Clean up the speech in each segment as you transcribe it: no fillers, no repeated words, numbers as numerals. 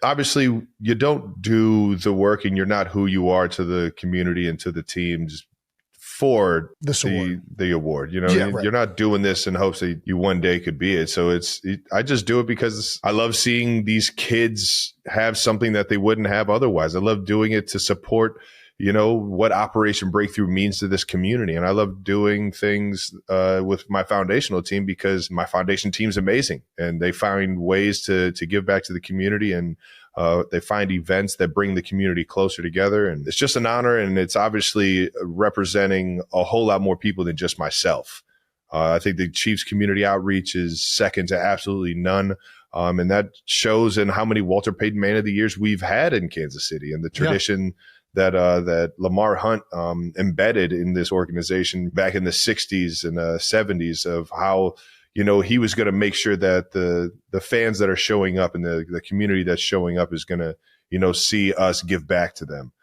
obviously you don't do the work and you're not who you are to the community and to the teams for the award. You know, you're not doing this in hopes that you one day could be it. So I just do it because I love seeing these kids have something that they wouldn't have otherwise. I love doing it to support, you know, what Operation Breakthrough means to this community. And I love doing things with my foundational team because my foundation team's amazing and they find ways to give back to the community, and they find events that bring the community closer together. And it's just an honor. And it's obviously representing a whole lot more people than just myself. I think the Chiefs community outreach is second to absolutely none. And that shows in how many Walter Payton Man of the Years we've had in Kansas City, and the tradition that Lamar Hunt embedded in this organization back in the 60s and 70s of how, you know, he was going to make sure that the fans that are showing up and the community that's showing up is going to, you know, see us give back to them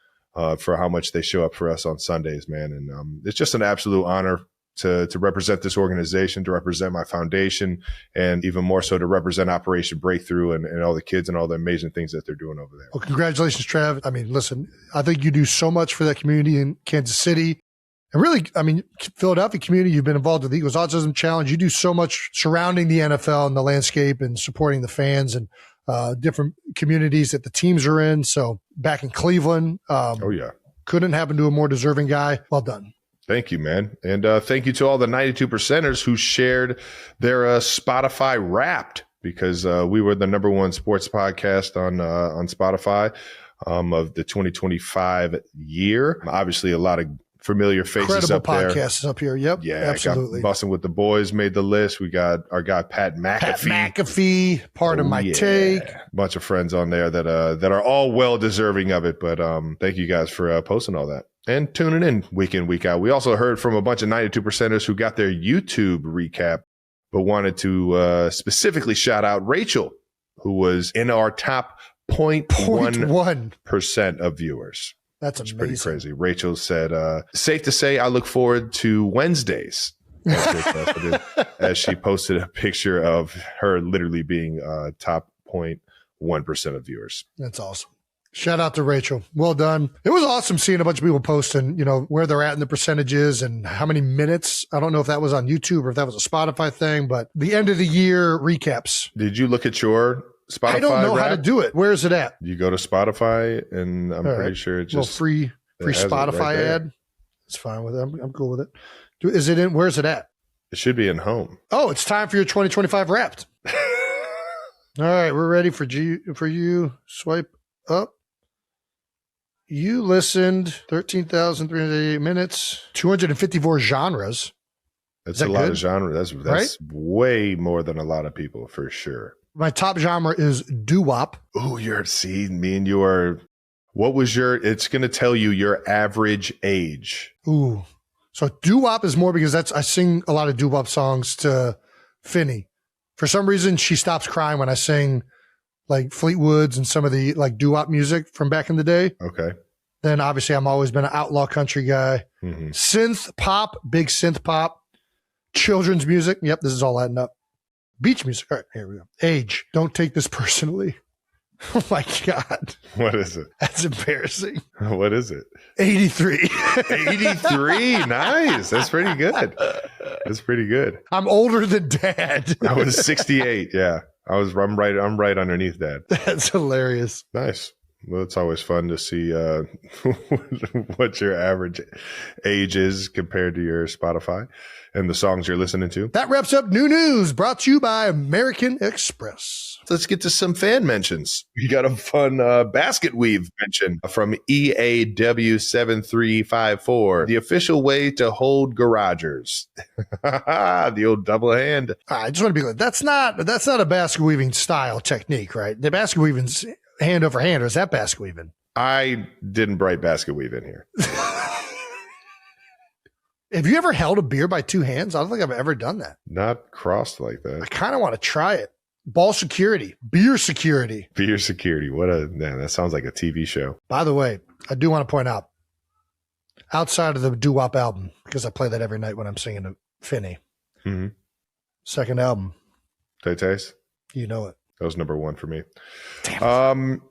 for how much they show up for us on Sundays, man. And it's just an absolute honor to represent this organization, to represent my foundation, and even more so to represent Operation Breakthrough and all the kids and all the amazing things that they're doing over there. Well, congratulations, Trav. I mean, listen, I think you do so much for that community in Kansas City. And really, I mean, Philadelphia community, you've been involved with the Eagles Autism Challenge. You do so much surrounding the NFL and the landscape and supporting the fans and different communities that the teams are in. So back in Cleveland, couldn't happen to a more deserving guy. Well done. Thank you, man. And thank you to all the 92%ers who shared their Spotify Wrapped, because we were the #1 sports podcast on Spotify of the 2025 year. Obviously, a lot of familiar faces up there. Incredible podcasts up here. Yep. Yeah, absolutely. Bussin' with the Boys made the list. We got our guy Pat McAfee, part of my take. A bunch of friends on there that are all well deserving of it. But thank you guys for posting all that and tuning in, week out. We also heard from a bunch of 92%ers who got their YouTube recap, but wanted to specifically shout out Rachel, who was in our top 0.1% of viewers. That's amazing. Pretty crazy. Rachel said, safe to say I look forward to Wednesdays. As she posted a picture of her literally being top 0.1% of viewers. That's awesome. Shout out to Rachel. Well done. It was awesome seeing a bunch of people posting, you know, where they're at in the percentages and how many minutes. I don't know if that was on YouTube or if that was a Spotify thing, but the end of the year recaps. Did you look at your Spotify? I don't know how to do it. Where is it at? You go to Spotify, and I'm pretty sure it's just free Spotify ad. It's fine with it. I'm cool with it. Is it in? Where is it at? It should be in home. Oh, it's time for your 2025 Wrapped. All right, we're ready for you. Swipe up. You listened 13,388 minutes, 254 genres. That's a lot of genres. That's right? Way more than a lot of people for sure. My top genre is doo-wop. Oh, what was it's going to tell you your average age. Ooh. So doo-wop is more because I sing a lot of doo-wop songs to Finney. For some reason, she stops crying when I sing like Fleetwood's and some of the like doo-wop music from back in the day. Okay. Then obviously I'm always been an outlaw country guy. Mm-hmm. Synth pop, big synth pop, children's music. Yep. This is all adding up. Beach music. All right, here we go. Age. Don't take this personally. Oh my God. What is it? That's embarrassing. What is it? 83. 83. Nice. That's pretty good. That's pretty good. I'm older than Dad. I was 68. Yeah. I'm right underneath Dad. That's hilarious. Nice. Well, it's always fun to see what your average age is compared to your Spotify and the songs you're listening to. That wraps up New News, brought to you by American Express. Let's get to some fan mentions. We got a fun basket weave mention from EAW7354, the official way to hold garagers. The old double hand. I just want to be clear. That's not a basket weaving style technique, right? The basket weaving's hand over hand, or is that basket weaving? I didn't write basket weave in here. Have you ever held a beer by two hands? I don't think I've ever done that. Not crossed like that. I kind of want to try it. Ball security, beer security. Beer security. That sounds like a TV show. By the way, I do want to point out, outside of the doo-wop album, because I play that every night when I'm singing to Finney. Mm-hmm. Second album. Tay-Tays? You know it. That was number one for me. Damn.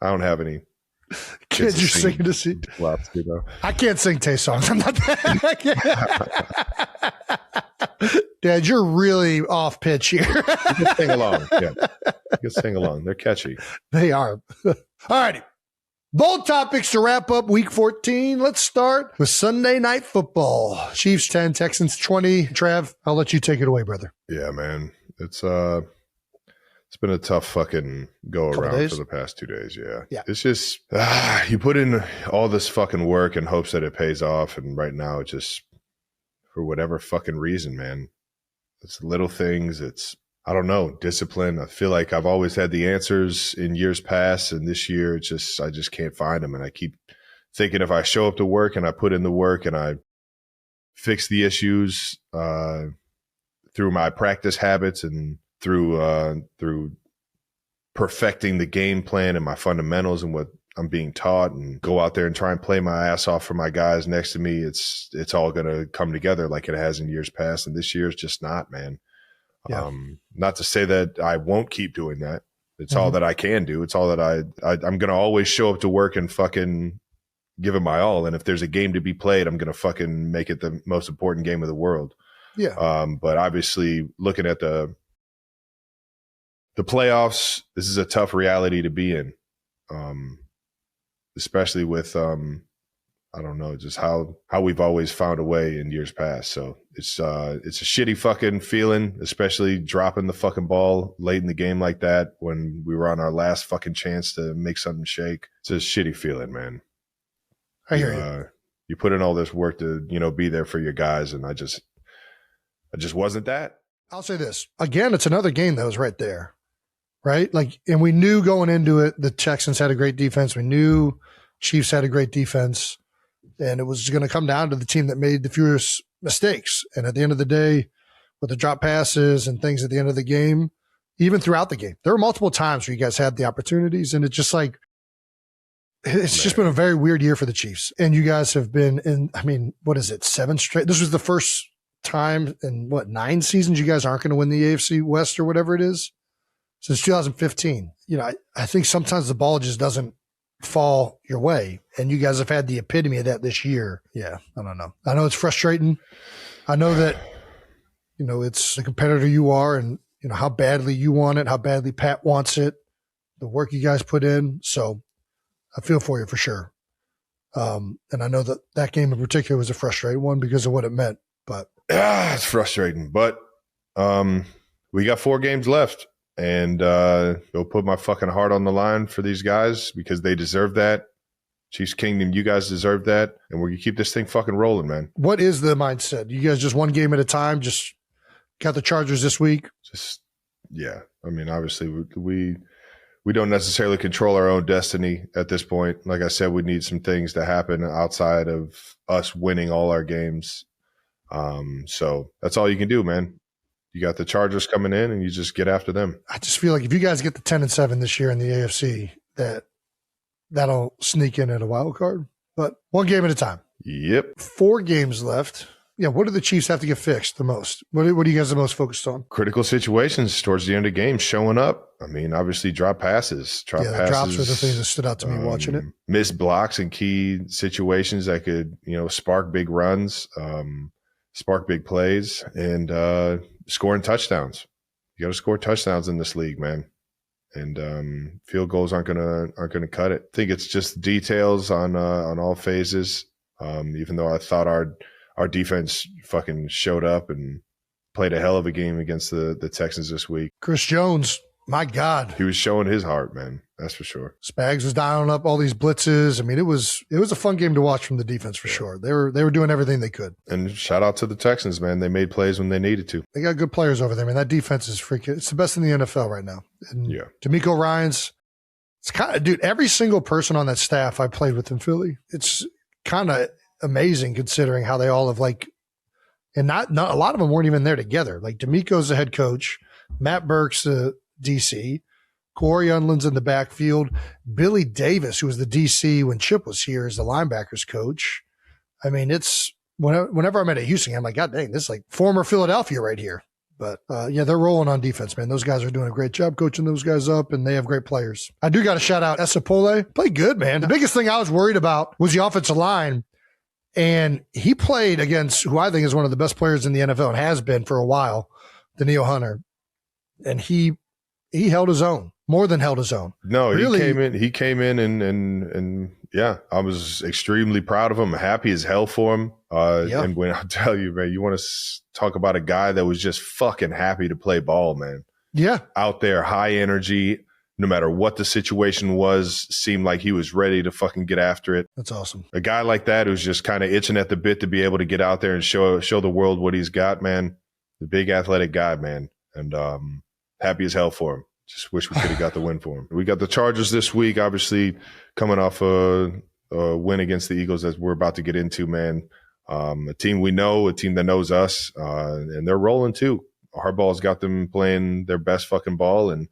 I don't have any. Can't you sing to see? I can't sing Tay songs. I'm not that. Dad, you're really off pitch here. You can sing along. Yeah. You can sing along. They're catchy. They are. All righty. Bold topics to wrap up week 14. Let's start with Sunday Night Football. Chiefs 10, Texans 20. Trav, I'll let you take it away, brother. Yeah, man. It's been a tough fucking go around for the past 2 days. Yeah. It's just, you put in all this fucking work in hopes that it pays off. And right now, it just, for whatever fucking reason, man, it's little things. It's, I don't know, discipline. I feel like I've always had the answers in years past. And this year, it's just, I just can't find them. And I keep thinking if I show up to work and I put in the work and I fix the issues through my practice habits and through perfecting the game plan and my fundamentals and what I'm being taught, and go out there and try and play my ass off for my guys next to me, it's all going to come together like it has in years past. And this year is just not, man. Yeah. Not to say that I won't keep doing that. It's all that I can do. It's all that I'm going to always show up to work and fucking give it my all. And if there's a game to be played, I'm going to fucking make it the most important game of the world. Yeah. But obviously looking at the playoffs, this is a tough reality to be in, especially with, I don't know, just how we've always found a way in years past. So it's a shitty fucking feeling, especially dropping the fucking ball late in the game like that when we were on our last fucking chance to make something shake. It's a shitty feeling, man. I hear you. You put in all this work to, be there for your guys, and I just wasn't that. I'll say this. Again, it's another game that was right there. Right? Like, and we knew going into it, the Texans had a great defense. We knew Chiefs had a great defense, and it was going to come down to the team that made the fewest mistakes. And at the end of the day, with the drop passes and things at the end of the game, even throughout the game, there were multiple times where you guys had the opportunities, and it's just like, it's just been a very weird year for the Chiefs. And you guys have been in, I mean, what is it, 7 straight? This was the first time in 9 seasons you guys aren't going to win the AFC West or whatever it is. Since 2015, I think sometimes the ball just doesn't fall your way, and you guys have had the epitome of that this year. Yeah, I don't know. I know it's frustrating. I know that, it's the competitor you are, and how badly you want it, how badly Pat wants it, the work you guys put in. So I feel for you for sure. And I know that game in particular was a frustrating one because of what it meant. But it's frustrating. But we got 4 games left. And go put my fucking heart on the line for these guys because they deserve that. Chiefs Kingdom, you guys deserve that. And we're going to keep this thing fucking rolling, man. What is the mindset? You guys just one game at a time? Just got the Chargers this week? Yeah. I mean, obviously, we don't necessarily control our own destiny at this point. Like I said, we need some things to happen outside of us winning all our games. So that's all you can do, man. You got the Chargers coming in, and you just get after them. I just feel like if you guys get the 10-7 this year in the AFC, that'll sneak in at a wild card. But one game at a time. Yep. 4 games left. Yeah, what do the Chiefs have to get fixed the most? What are you guys the most focused on? Critical situations towards the end of the game, showing up. I mean, obviously, drop passes. The drops were the things that stood out to me watching it. Missed blocks in key situations that could, spark big runs, spark big plays, and scoring touchdowns. You got to score touchdowns in this league, man. And field goals aren't gonna cut it. I think it's just details on all phases. Even though I thought our defense fucking showed up and played a hell of a game against the Texans this week. Chris Jones, my God, he was showing his heart, man. That's for sure. Spags was dialing up all these blitzes. I mean, it was a fun game to watch from the defense for sure. They were doing everything they could. And shout out to the Texans, man. They made plays when they needed to. They got good players over there, man. That defense is freaking. It's the best in the NFL right now. And yeah, D'Amico Ryans. It's kind of, dude. Every single person on that staff I played with in Philly. It's kind of amazing considering how they all have and not a lot of them weren't even there together. Like D'Amico's the head coach, Matt Burke's the DC. Corey Unland's in the backfield. Billy Davis, who was the DC when Chip was here, is the linebackers coach. I mean, it's whenever I'm at Houston, I'm like, God dang, this is like former Philadelphia right here. But yeah, they're rolling on defense, man. Those guys are doing a great job coaching those guys up, and they have great players. I do got to shout out Esapole. Played good, man. The biggest thing I was worried about was the offensive line, and he played against who I think is one of the best players in the NFL and has been for a while, Danielle Hunter, and he held his own, more than held his own. No, really, he came in and yeah, I was extremely proud of him, happy as hell for him. And when I tell you, man, you want to talk about a guy that was just fucking happy to play ball, man. Yeah. Out there, high energy, no matter what the situation was, seemed like he was ready to fucking get after it. That's awesome. A guy like that who's just kind of itching at the bit to be able to get out there and show the world what he's got, man. The big athletic guy, man. And happy as hell for him. Just wish we could have got the win for him. We got the Chargers this week, obviously coming off a win against the Eagles that we're about to get into, man. A team we know, a team that knows us, and they're rolling too. Harbaugh's got them playing their best fucking ball, and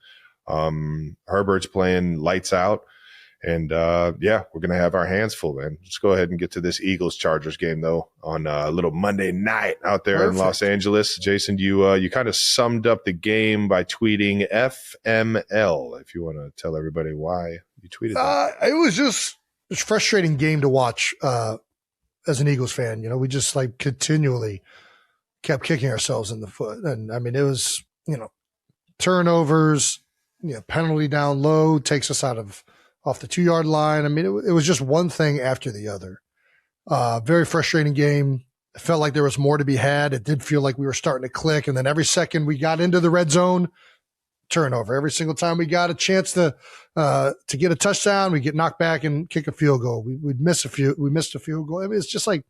Herbert's playing lights out. And yeah, we're going to have our hands full, man. Let's go ahead and get to this Eagles-Chargers game, though, on a little Monday night out there in Los Angeles. Jason, you kind of summed up the game by tweeting FML, if you want to tell everybody why you tweeted that. It was just a frustrating game to watch as an Eagles fan. You know, we just like continually kept kicking ourselves in the foot. And, I mean, it was, turnovers, penalty down low takes us off the 2-yard line. I mean, it was just one thing after the other. Very frustrating game. It felt like there was more to be had. It did feel like we were starting to click. And then every second we got into the red zone, turnover. Every single time we got a chance to get a touchdown, we get knocked back and kick a field goal. We missed a field goal. I mean, it's just like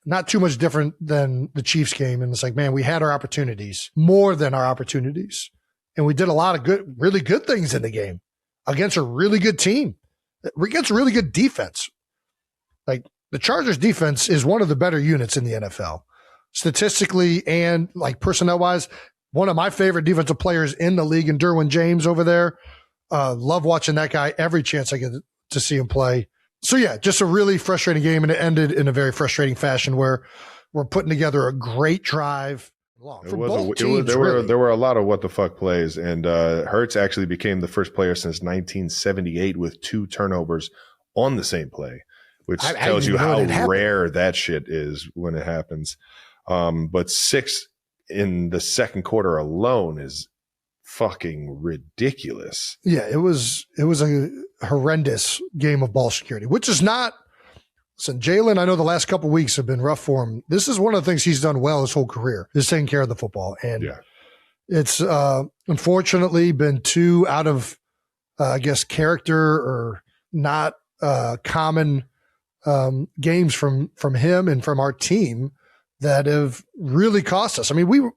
not too much different than the Chiefs game. And it's like, man, we had our opportunities, more than our opportunities. And we did a lot of really good things in the game against a really good team, against a really good defense. Like the Chargers defense is one of the better units in the NFL, statistically and like personnel wise. One of my favorite defensive players in the league, and Derwin James over there. Love watching that guy every chance I get to see him play. So yeah, just a really frustrating game, and it ended in a very frustrating fashion where we're putting together a great drive. There were a lot of what the fuck plays, and Hurts actually became the first player since 1978 with 2 turnovers on the same play, which tells you how rare that shit is when it happens. But 6 in the second quarter alone is fucking ridiculous. Yeah, it was a horrendous game of ball security, which is not. Listen, Jalen, I know the last couple of weeks have been rough for him. This is one of the things he's done well his whole career, is taking care of the football. And it's unfortunately been 2 out of, I guess, character or not common games from him and from our team that have really cost us. I mean,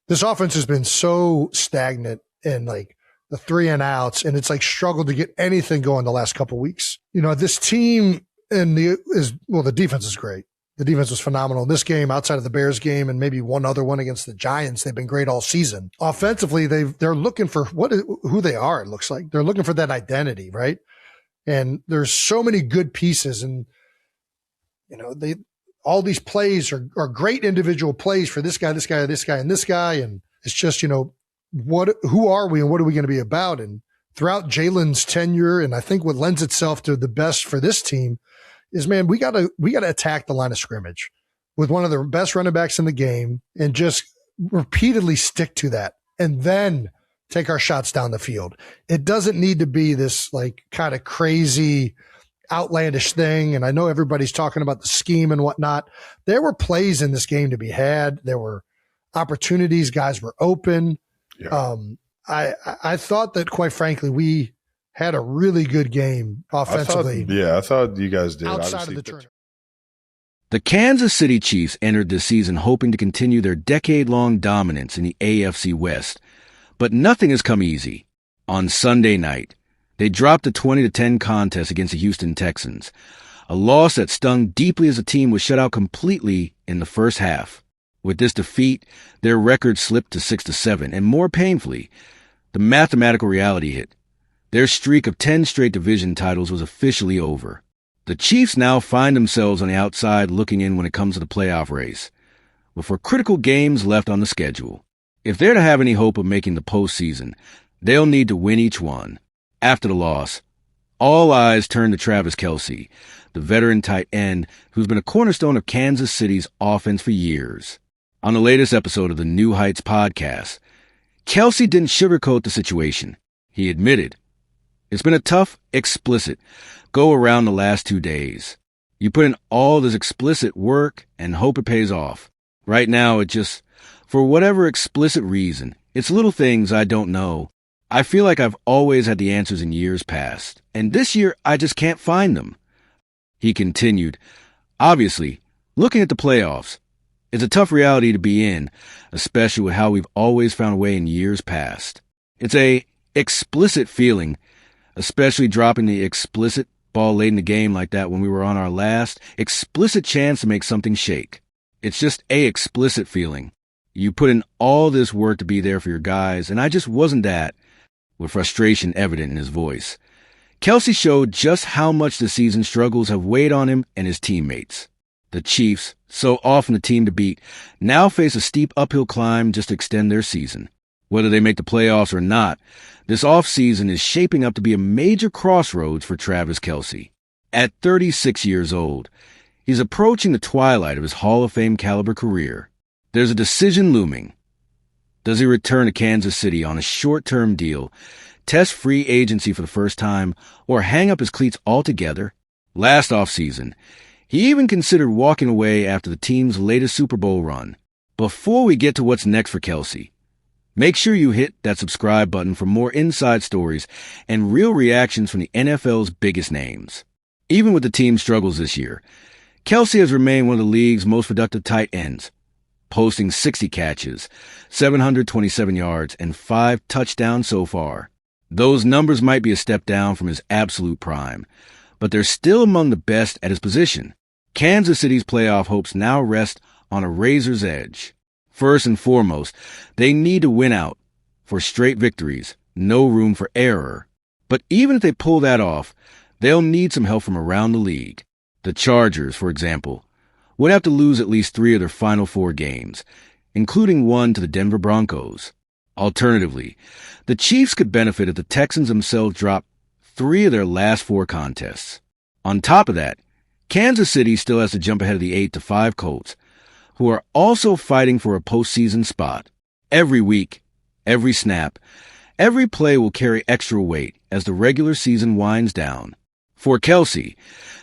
this offense has been so stagnant and like the 3 and outs, and it's like struggled to get anything going the last couple of weeks. This team. And the defense is great. The defense was phenomenal in this game, outside of the Bears game, and maybe one other one against the Giants. They've been great all season. Offensively, they're looking for who they are. It looks like they're looking for that identity, right? And there's so many good pieces, and all these plays are great individual plays for this guy, this guy, this guy, and this guy. And it's just who are we and what are we going to be about? And throughout Jalen's tenure, and I think what lends itself to the best for this team is, man, we gotta attack the line of scrimmage with one of the best running backs in the game and just repeatedly stick to that, and then take our shots down the field. It doesn't need to be this like kind of crazy, outlandish thing. And I know everybody's talking about the scheme and whatnot. There were plays in this game to be had. There were opportunities. Guys were open. Yeah. I thought that, quite frankly, we had a really good game offensively. I thought you guys did. Outside of the tournament. The Kansas City Chiefs entered this season hoping to continue their decade-long dominance in the AFC West. But nothing has come easy. On Sunday night, they dropped a 20-10 contest against the Houston Texans, a loss that stung deeply as the team was shut out completely in the first half. With this defeat, their record slipped to 6-7, and more painfully, the mathematical reality hit. Their streak of 10 straight division titles was officially over. The Chiefs now find themselves on the outside looking in when it comes to the playoff race, with 4 critical games left on the schedule. If they're to have any hope of making the postseason, they'll need to win each one. After the loss, all eyes turn to Travis Kelce, the veteran tight end who's been a cornerstone of Kansas City's offense for years. On the latest episode of the New Heights podcast, Kelce didn't sugarcoat the situation. He admitted, "It's been a tough, explicit go-around the last 2 days. You put in all this explicit work and hope it pays off. Right now, it just, for whatever explicit reason, it's little things I don't know. I feel like I've always had the answers in years past, and this year I just can't find them." He continued, "Obviously, looking at the playoffs, it's a tough reality to be in, especially with how we've always found a way in years past. It's a explicit feeling, especially dropping the explicit ball late in the game like that when we were on our last explicit chance to make something shake. It's just a explicit feeling. You put in all this work to be there for your guys, and I just wasn't that," with frustration evident in his voice. Kelce showed just how much the season struggles have weighed on him and his teammates. The Chiefs, so often the team to beat, now face a steep uphill climb just to extend their season. Whether they make the playoffs or not, this offseason is shaping up to be a major crossroads for Travis Kelce. At 36 years old, he's approaching the twilight of his Hall of Fame caliber career. There's a decision looming. Does he return to Kansas City on a short-term deal, test free agency for the first time, or hang up his cleats altogether? Last offseason, he even considered walking away after the team's latest Super Bowl run. Before we get to what's next for Kelce, make sure you hit that subscribe button for more inside stories and real reactions from the NFL's biggest names. Even with the team's struggles this year, Kelce has remained one of the league's most productive tight ends, posting 60 catches, 727 yards, and 5 touchdowns so far. Those numbers might be a step down from his absolute prime, but they're still among the best at his position. Kansas City's playoff hopes now rest on a razor's edge. First and foremost, they need to win out. For straight victories, no room for error. But even if they pull that off, they'll need some help from around the league. The Chargers, for example, would have to lose at least 3 of their final 4 games, including one to the Denver Broncos. Alternatively, the Chiefs could benefit if the Texans themselves drop 3 of their last 4 contests. On top of that, Kansas City still has to jump ahead of the 8-5 Colts, who are also fighting for a postseason spot. Every week, every snap, every play will carry extra weight as the regular season winds down. For Kelce,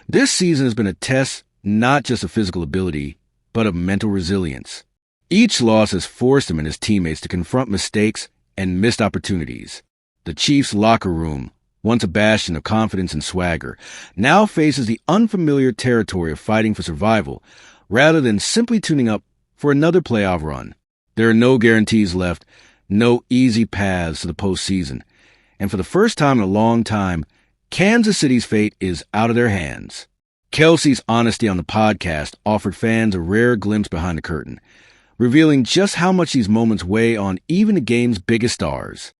this season has been a test not just of physical ability, but of mental resilience. Each loss has forced him and his teammates to confront mistakes and missed opportunities. The Chiefs' locker room, once a bastion of confidence and swagger, now faces the unfamiliar territory of fighting for survival rather than simply tuning up for another playoff run. There are no guarantees left, no easy paths to the postseason, and for the first time in a long time, Kansas City's fate is out of their hands. Kelce's honesty on the podcast offered fans a rare glimpse behind the curtain, revealing just how much these moments weigh on even the game's biggest stars.